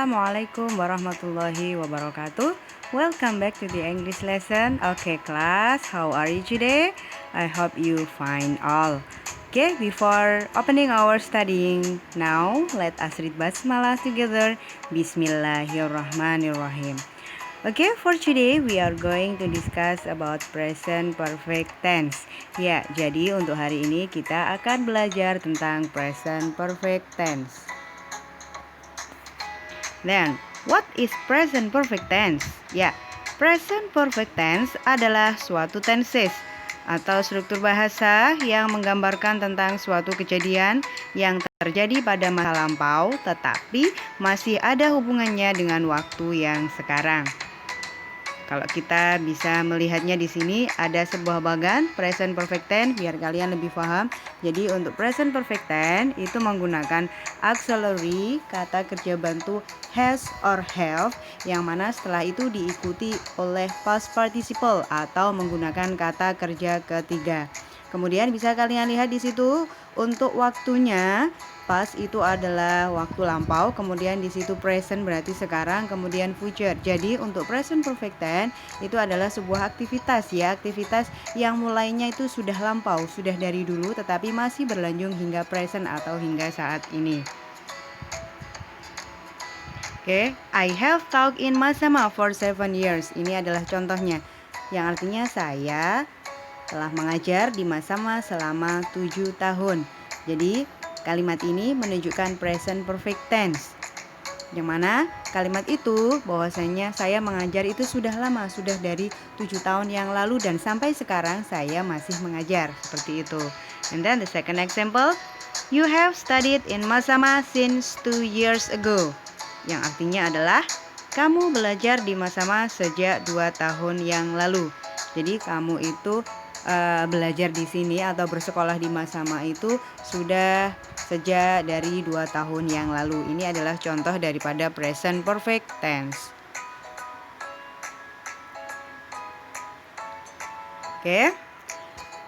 Assalamualaikum warahmatullahi wabarakatuh. Welcome back to the English lesson. Okay, class, how are you today? I hope you fine all. Okay, before opening our studying now, let us read basmalah together. Bismillahirrahmanirrahim. Okay, for today we are going to discuss about present perfect tense. Ya, jadi untuk hari ini kita akan belajar tentang present perfect tense. Then, what is present perfect tense? Ya, present perfect tense adalah suatu tenses atau struktur bahasa yang menggambarkan tentang suatu kejadian yang terjadi pada masa lampau tetapi masih ada hubungannya dengan waktu yang sekarang. Kalau kita bisa melihatnya di sini ada sebuah bagan present perfect tense biar kalian lebih paham. Jadi untuk present perfect tense itu menggunakan auxiliary kata kerja bantu has or have yang mana setelah itu diikuti oleh past participle atau menggunakan kata kerja ketiga. Kemudian bisa kalian lihat di situ untuk waktunya past itu adalah waktu lampau, kemudian di situ present berarti sekarang, kemudian future. Jadi untuk present perfect tense itu adalah sebuah aktivitas ya, aktivitas yang mulainya itu sudah lampau, sudah dari dulu tetapi masih berlanjut hingga present atau hingga saat ini. Oke, I have taught in Masama for 7 years. Ini adalah contohnya yang artinya saya telah mengajar di Masama selama 7 tahun. Jadi kalimat ini menunjukkan present perfect tense. Yang mana kalimat itu bahwasanya saya mengajar itu sudah lama, sudah dari 7 tahun yang lalu dan sampai sekarang saya masih mengajar, seperti itu. And then the second example, you have studied in Masama since 2 years ago. Yang artinya adalah kamu belajar di Masama sejak 2 tahun yang lalu. Jadi kamu itu belajar di sini atau bersekolah di Masama itu sudah sejak dari 2 tahun yang lalu. Ini adalah contoh daripada present perfect tense. Oke.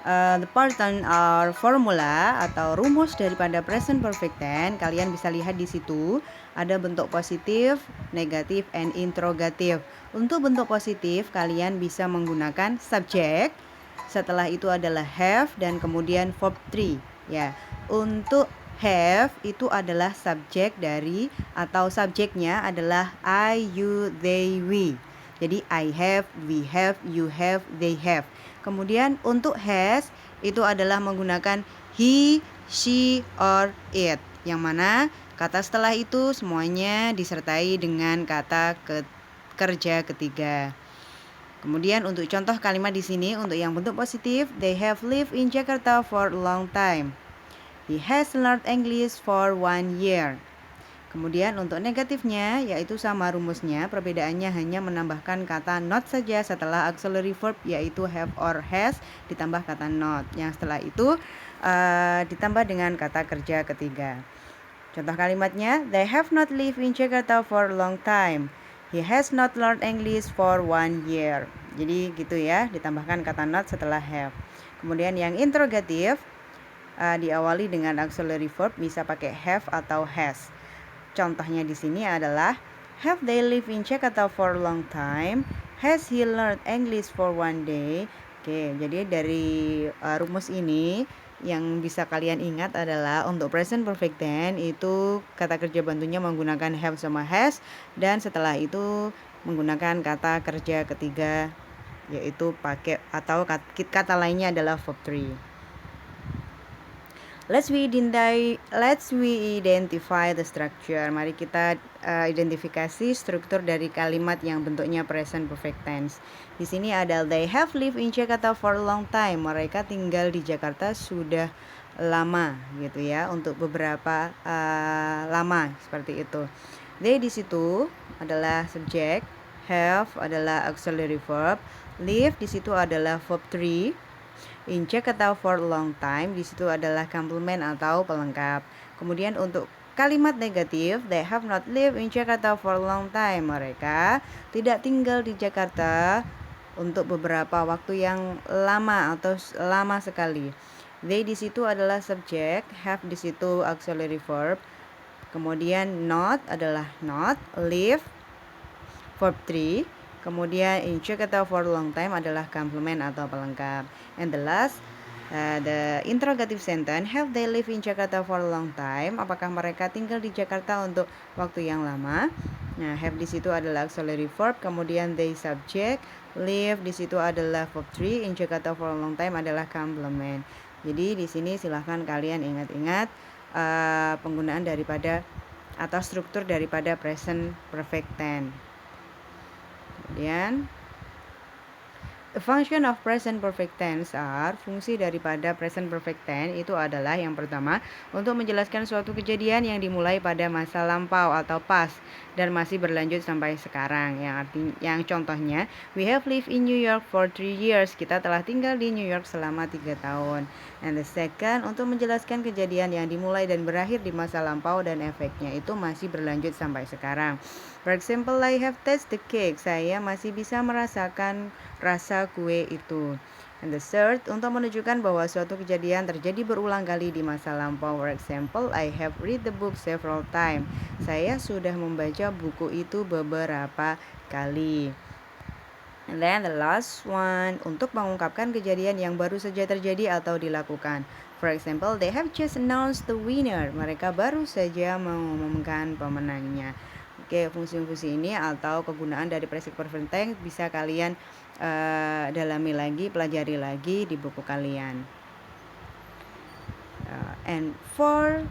The pattern or formula atau rumus daripada present perfect tense kalian bisa lihat di situ ada bentuk positif, negatif, and interrogative. Untuk bentuk positif kalian bisa menggunakan subject, setelah itu adalah have dan kemudian verb 3 ya. Untuk have itu adalah subjek dari atau subjeknya adalah I, you, they, we. Jadi I have, we have, you have, they have. Kemudian untuk has itu adalah menggunakan he, she, or it. Yang mana kata setelah itu semuanya disertai dengan kata kerja ketiga. Kemudian untuk contoh kalimat di sini untuk yang bentuk positif, they have lived in Jakarta for a long time. He has learned English for 1 year. Kemudian untuk negatifnya yaitu sama rumusnya, perbedaannya hanya menambahkan kata not saja setelah auxiliary verb yaitu have or has ditambah kata not. Yang setelah itu ditambah dengan kata kerja ketiga. Contoh kalimatnya, they have not lived in Jakarta for a long time. He has not learned English for 1 year. Jadi gitu ya, ditambahkan kata not setelah have. Kemudian yang interrogatif diawali dengan auxiliary verb bisa pakai have atau has. Contohnya di sini adalah have they lived in Jakarta for a long time? Has he learned English for 1 day? Oke, jadi dari rumus ini yang bisa kalian ingat adalah untuk present perfect tense itu kata kerja bantunya menggunakan have sama has dan setelah itu menggunakan kata kerja ketiga yaitu pakai atau kata lainnya adalah verb 3. Let's we identify the structure. Mari kita identifikasi struktur dari kalimat yang bentuknya present perfect tense. Di sini ada they have lived in Jakarta for a long time. Mereka tinggal di Jakarta sudah lama gitu ya, untuk beberapa lama seperti itu. They di situ adalah subjek, have adalah auxiliary verb, live di situ adalah verb 3. In Jakarta for a long time di situ adalah complement atau pelengkap. Kemudian untuk kalimat negatif, they have not lived in Jakarta for a long time. Mereka tidak tinggal di Jakarta untuk beberapa waktu yang lama atau lama sekali. They di situ adalah subjek, have di situ auxiliary verb, Kemudian not adalah not, live, verb 3. Kemudian in Jakarta for a long time adalah complement atau pelengkap. And the last, the interrogative sentence, have they lived in Jakarta for a long time? Apakah mereka tinggal di Jakarta untuk waktu yang lama? Nah, have di situ adalah auxiliary verb, kemudian they subject, live di situ adalah verb 3, in Jakarta for a long time adalah complement. Jadi di sini silahkan kalian ingat-ingat penggunaan daripada atau struktur daripada present perfect tense. Kemudian the function of present perfect tense are, fungsi daripada present perfect tense itu adalah yang pertama untuk menjelaskan suatu kejadian yang dimulai pada masa lampau atau past dan masih berlanjut sampai sekarang. Yang contohnya, we have lived in New York for 3 years. Kita telah tinggal di New York selama 3 tahun. And the second, untuk menjelaskan kejadian yang dimulai dan berakhir di masa lampau dan efeknya itu masih berlanjut sampai sekarang. For example, I have tasted the cake. Saya masih bisa merasakan rasa kue itu. And the third, untuk menunjukkan bahwa suatu kejadian terjadi berulang kali di masa lampau. For example, I have read the book several times. Saya sudah membaca buku itu beberapa kali. And then the last one, untuk mengungkapkan kejadian yang baru saja terjadi atau dilakukan. For example, they have just announced the winner. Mereka baru saja mengumumkan pemenangnya. Oke, fungsi-fungsi ini atau kegunaan dari present perfect tense bisa kalian dalami lagi, pelajari lagi di buku kalian. And for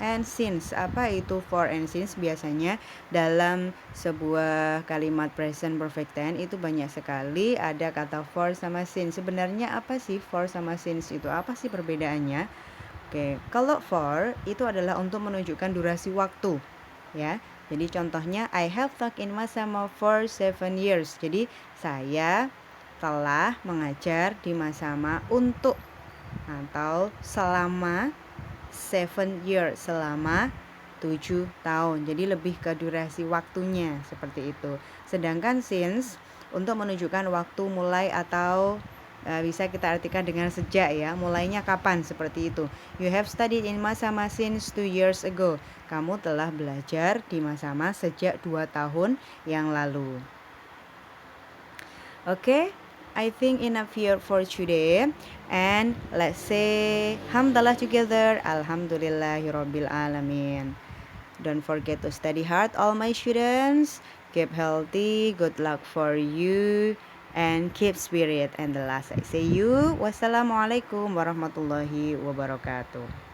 and since, apa itu for and since? Biasanya dalam sebuah kalimat present perfect tense itu banyak sekali ada kata for sama since. Sebenarnya apa sih for sama since itu? Apa sih perbedaannya? Oke, kalau for itu adalah untuk menunjukkan durasi waktu, ya. Jadi contohnya, I have taught in Masama for 7 years. Jadi saya telah mengajar di Masama untuk atau selama 7 years, selama 7 tahun. Jadi lebih ke durasi waktunya seperti itu. Sedangkan since untuk menunjukkan waktu mulai atau bisa kita artikan dengan sejak, ya, mulainya kapan, seperti itu. You have studied in Masama since 2 years ago. Kamu telah belajar di Masama sejak 2 tahun yang lalu. Okay, I think enough here for today. And let's say hamdalah together. Alhamdulillahirabbil alamin. Don't forget to study hard, all my students. Keep healthy. Good luck for you. And keep spirit. And the last I say you, wassalamualaikum warahmatullahi wabarakatuh.